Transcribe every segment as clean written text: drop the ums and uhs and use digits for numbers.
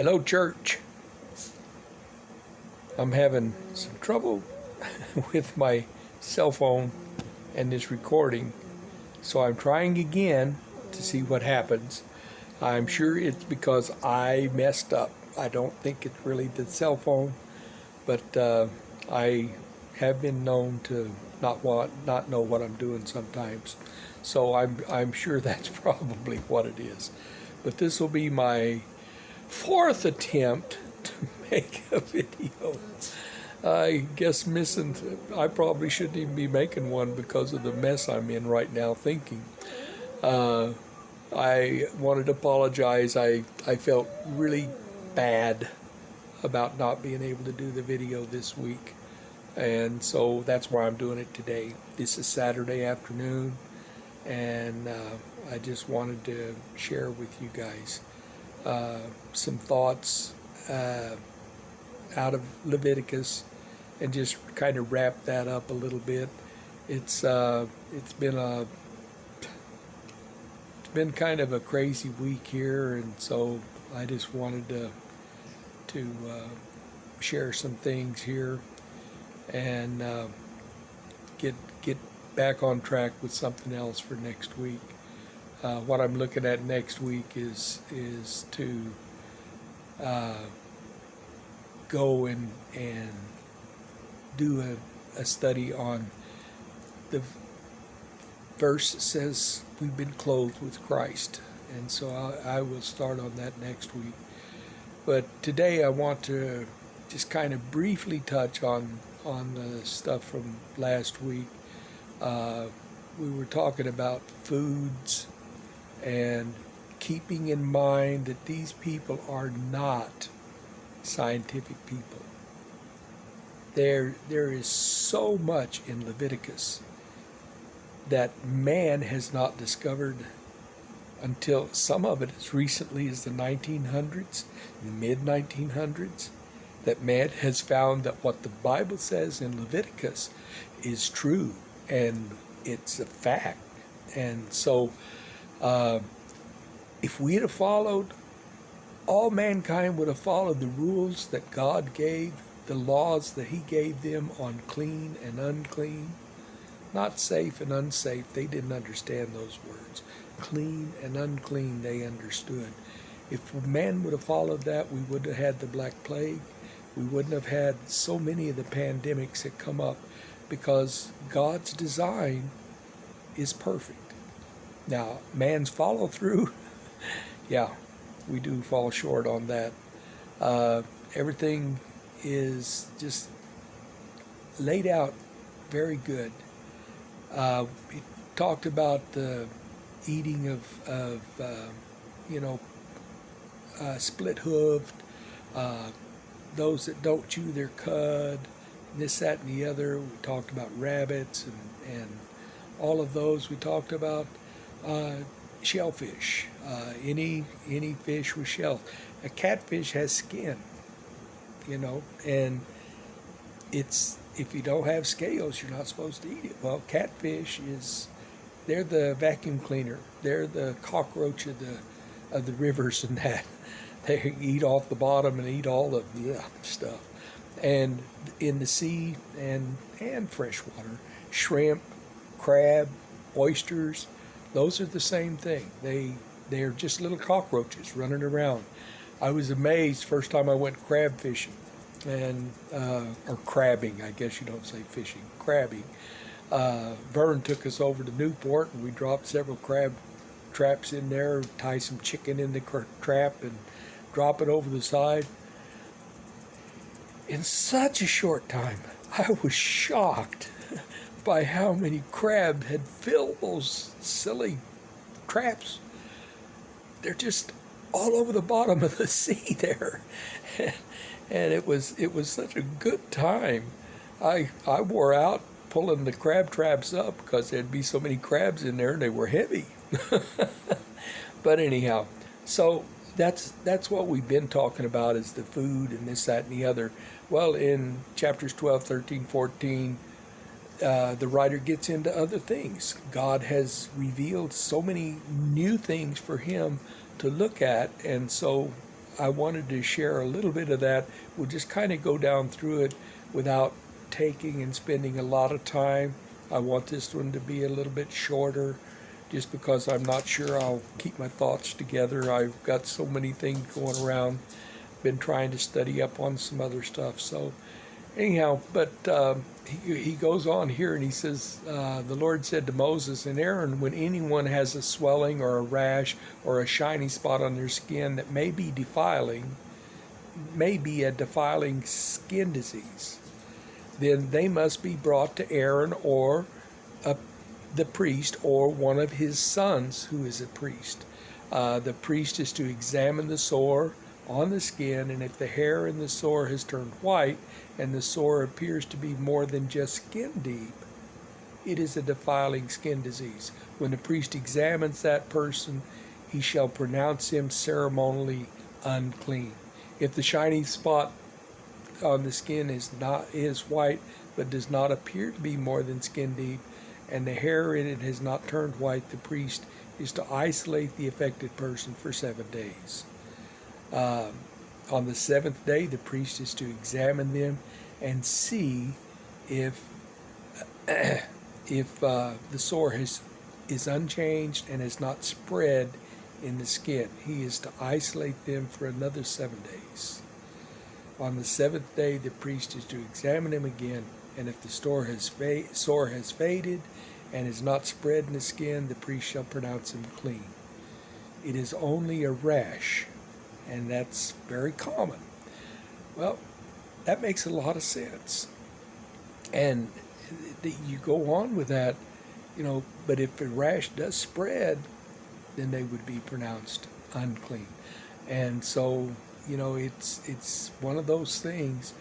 Hello, church. I'm having some trouble with my cell phone and this recording, so I'm trying again to see what happens. I'm sure it's because I messed up. I don't think it's really the cell phone, but I have been known to not know what I'm doing sometimes. So I'm sure that's probably what it is. But this will be my fourth attempt to make a video. I guess I probably shouldn't even be making one because of the mess I'm in right now thinking. I wanted to apologize. I felt really bad about not being able to do the video this week. And so that's why I'm doing it today. This is Saturday afternoon, and I just wanted to share with you guys some thoughts out of Leviticus and just kind of wrap that up a little bit. It's been kind of a crazy week here, and so I just wanted to share some things here and get back on track with something else for next week. What I'm looking at next week is to go and do a study on the verse that says we've been clothed with Christ, and so I will start on that next week. But today I want to just kind of briefly touch on the stuff from last week. We were talking about foods and keeping in mind that these people are not scientific people. There is so much in Leviticus that man has not discovered until some of it as recently as the 1900s, the mid-1900s, that man has found that what the Bible says in Leviticus is true, and it's a fact. And so if we had followed, all mankind would have followed the rules that God gave, the laws that he gave them on clean and unclean, not safe and unsafe. They didn't understand those words. Clean and unclean, they understood. If man would have followed that, we would have had the Black Plague. We wouldn't have had so many of the pandemics that come up, because God's design is perfect. Now, man's follow through, yeah, we do fall short on that. Everything is just laid out very good. We talked about the eating of split-hoofed, those that don't chew their cud, this, that, and the other. We talked about rabbits and all of those. We talked about shellfish, any fish with shells. A catfish has skin, and if you don't have scales, you're not supposed to eat it. Well, catfish they're the vacuum cleaner. They're the cockroach of the rivers and that. They eat off the bottom and eat all the stuff. And in the sea and freshwater, shrimp, crab, oysters, those are the same thing. They're just little cockroaches running around. I was amazed first time I went crab fishing, and or crabbing, I guess you don't say fishing, crabbing. Vern took us over to Newport, and we dropped several crab traps in there, tie some chicken in the trap, and drop it over the side. In such a short time, I was shocked by how many crab had filled those silly traps. They're just all over the bottom of the sea there. And it was such a good time. I wore out pulling the crab traps up because there'd be so many crabs in there and they were heavy. But anyhow, so that's what we've been talking about, is the food and this, that, and the other. Well, in chapters 12, 13, 14, the writer gets into other things. God has revealed so many new things for him to look at, and so I wanted to share a little bit of that. We'll just kind of go down through it without taking and spending a lot of time. I want this one to be a little bit shorter just because I'm not sure I'll keep my thoughts together. I've got so many things going around. Been trying to study up on some other stuff. So anyhow, but he goes on here and he says, the Lord said to Moses and Aaron, when anyone has a swelling or a rash or a shiny spot on their skin that may be a defiling skin disease, then they must be brought to Aaron or the priest or one of his sons who is a priest. The priest is to examine the sore on the skin, and if the hair in the sore has turned white and the sore appears to be more than just skin deep, it is a defiling skin disease. When the priest examines that person, he shall pronounce him ceremonially unclean. If the shiny spot on the skin is white but does not appear to be more than skin deep, and the hair in it has not turned white, the priest is to isolate the affected person for 7 days. On the seventh day, the priest is to examine them and see if the sore is unchanged and has not spread in the skin. He is to isolate them for another 7 days. On the seventh day, the priest is to examine him again, and if the sore has faded and is not spread in the skin, the priest shall pronounce him clean. It is only a rash, and that's very common. Well, that makes a lot of sense. And you go on with that, but if the rash does spread, then they would be pronounced unclean. And so, it's one of those things,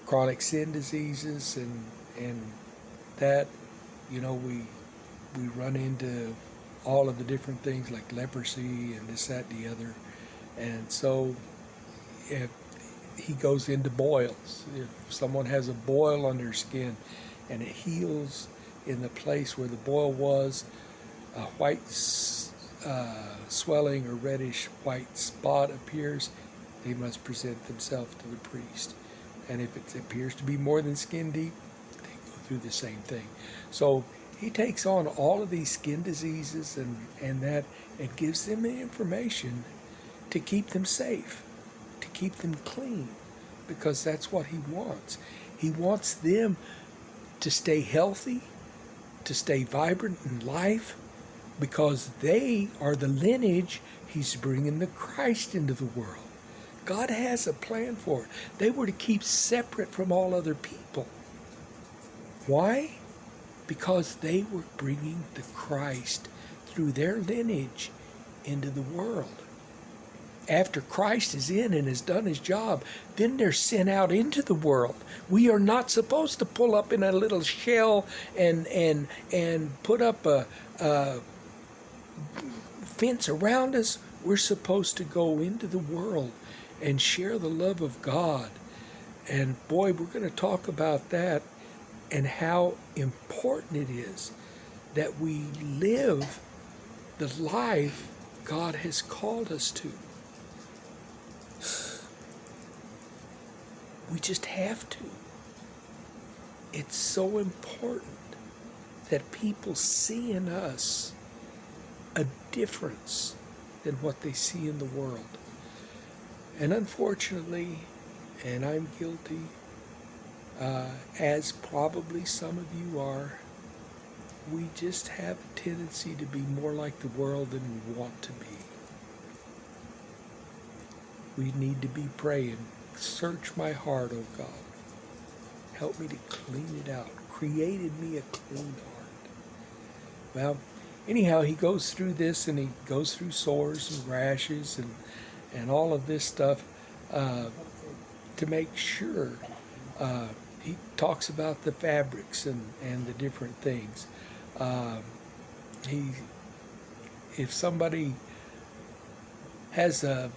chronic sin diseases and that, we run into all of the different things like leprosy and this, that, and the other. And so if he goes into boils, if someone has a boil on their skin and it heals in the place where the boil was, a white swelling or reddish white spot appears, they must present themselves to the priest. And if it appears to be more than skin deep, they go through the same thing. So he takes on all of these skin diseases and that, and gives them the information to keep them safe, to keep them clean, because that's what he wants. He wants them to stay healthy, to stay vibrant in life, because they are the lineage he's bringing the Christ into the world. God has a plan for it. They were to keep separate from all other people. Why? Because they were bringing the Christ through their lineage into the world. After Christ is in and has done his job, then they're sent out into the world. We are not supposed to pull up in a little shell and put up a fence around us. We're supposed to go into the world and share the love of God. And boy, we're going to talk about that and how important it is that we live the life God has called us to. We just have to. It's so important that people see in us a difference than what they see in the world. And unfortunately, and I'm guilty, as probably some of you are, we just have a tendency to be more like the world than we want to be. We need to be praying, search my heart, O God. Help me to clean it out. Create in me a clean heart. Well, anyhow, he goes through this, and he goes through sores and rashes and all of this stuff to make sure. He talks about the fabrics and the different things. If somebody has a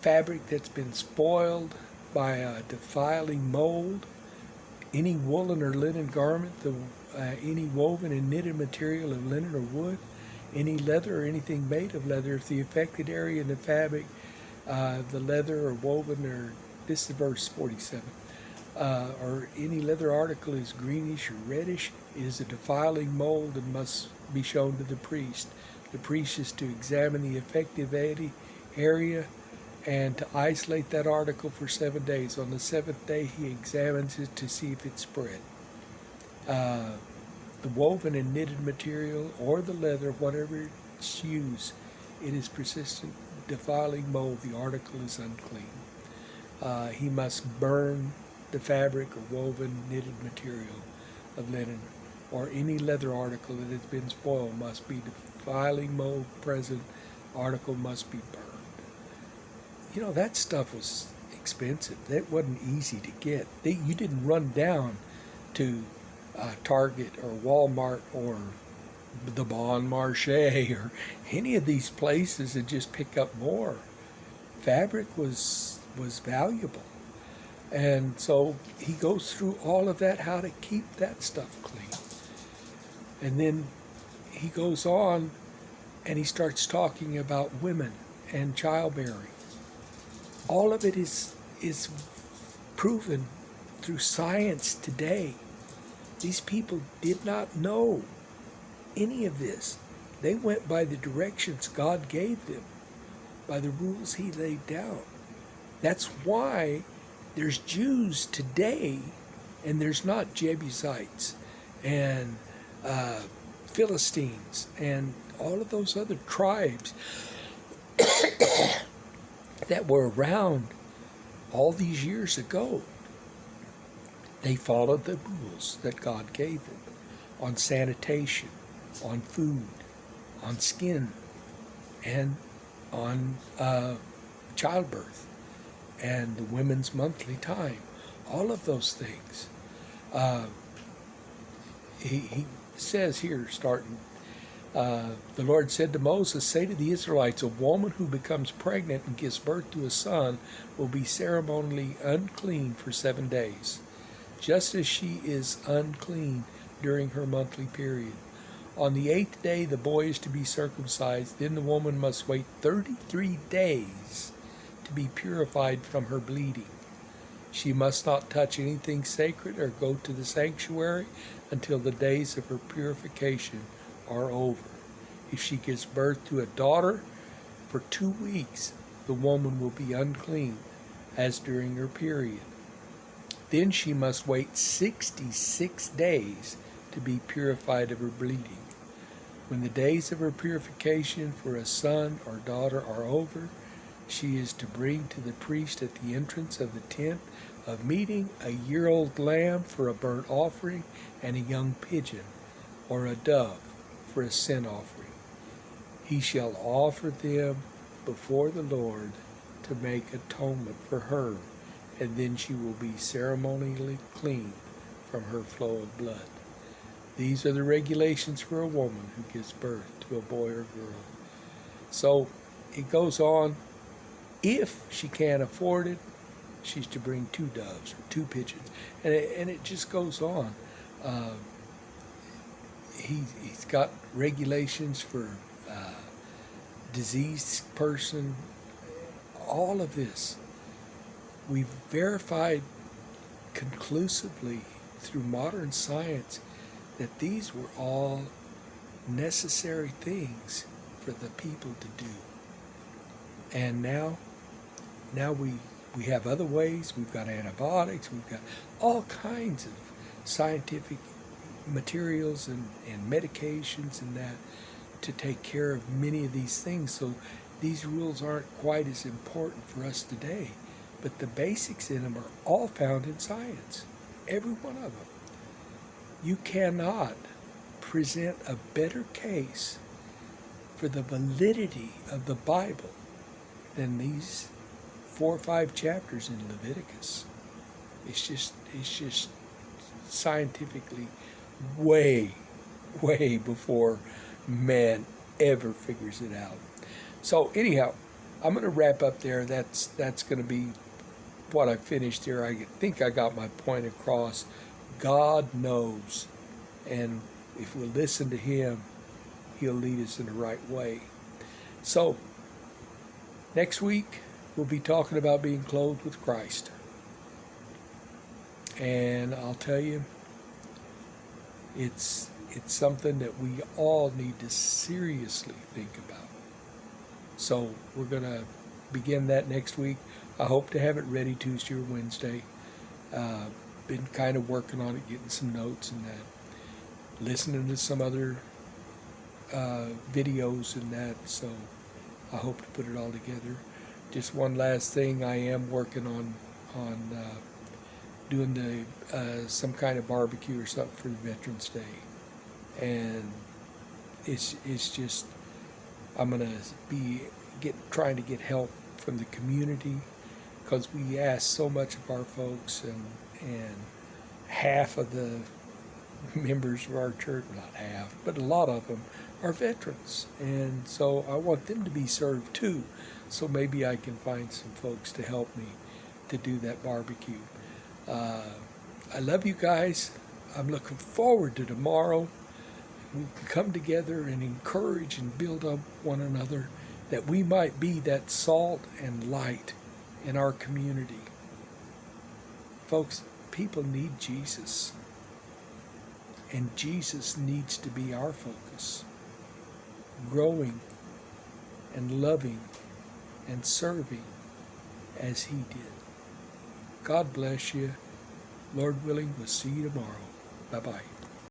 fabric that's been spoiled by a defiling mold, any woolen or linen garment, any woven and knitted material of linen or wood, any leather or anything made of leather, if the affected area in the fabric the leather or woven, or this is verse 47, or any leather article is greenish or reddish, it is a defiling mold and must be shown to the priest. The priest is to examine the affected area and to isolate that article for 7 days. On the seventh day, he examines it to see if it's spread. The woven and knitted material or the leather, whatever it's used, it is persistent, defiling mold. The article is unclean. He must burn the fabric or woven knitted material of linen or any leather article that has been spoiled must be defiling mold present. Article must be burned. You know, that stuff was expensive. That wasn't easy to get. You didn't run down to Target or Walmart or the Bon Marché or any of these places and just pick up more. Fabric was valuable. And so he goes through all of that, how to keep that stuff clean. And then he goes on and he starts talking about women and childbearing. All of it is proven through science today. These people did not know any of this. They went by the directions God gave them, by the rules he laid down. That's why there's Jews today, and there's not Jebusites and Philistines and all of those other tribes that were around all these years ago. They followed the rules that God gave them on sanitation, on food, on skin, and on childbirth, and the women's monthly time. All of those things. He says here, starting, the Lord said to Moses, say to the Israelites, a woman who becomes pregnant and gives birth to a son will be ceremonially unclean for 7 days, just as she is unclean during her monthly period. On the 8th day the boy is to be circumcised. Then the woman must wait 33 days to be purified from her bleeding. She must not touch anything sacred or go to the sanctuary until the days of her purification are over. If she gives birth to a daughter, for 2 weeks the woman will be unclean, as during her period. Then she must wait 66 days to be purified of her bleeding. When the days of her purification for a son or daughter are over, she is to bring to the priest at the entrance of the tent of meeting a year-old lamb for a burnt offering and a young pigeon or a dove for a sin offering. He shall offer them before the Lord to make atonement for her, and then she will be ceremonially clean from her flow of blood. These are the regulations for a woman who gives birth to a boy or girl. So it goes on. If she can't afford it, she's to bring 2 doves or 2 pigeons. And it just goes on. He's got regulations for diseased person. All of this. We've verified conclusively through modern science that these were all necessary things for the people to do. And now we have other ways. We've got antibiotics. We've got all kinds of scientific materials and medications and that to take care of many of these things. So these rules aren't quite as important for us today. But the basics in them are all found in science. Every one of them. You cannot present a better case for the validity of the Bible than these 4 or 5 chapters in Leviticus. It's just scientifically way before man ever figures it out. So anyhow, I'm going to wrap up there. That's going to be what I finished here. I think I got my point across. God knows, and if we listen to him, he'll lead us in the right way. So next week we'll be talking about being clothed with Christ. And I'll tell you, it's something that we all need to seriously think about. So we're going to begin that next week. I hope to have it ready Tuesday or Wednesday. Been kind of working on it, getting some notes and that, listening to some other videos and that, so I hope to put it all together. Just one last thing, I am working on doing some kind of barbecue or something for Veterans Day, and it's just, I'm gonna be trying to get help from the community, because we ask so much of our folks, and half of the members of our church, not half, but a lot of them are veterans, and so I want them to be served too. So maybe I can find some folks to help me to do that barbecue. I love you guys. I'm looking forward to tomorrow. We can come together and encourage and build up one another, that we might be that salt and light in our community. Folks, people need Jesus. And Jesus needs to be our focus. Growing and loving and serving as He did. God bless you. Lord willing, we'll see you tomorrow. Bye-bye.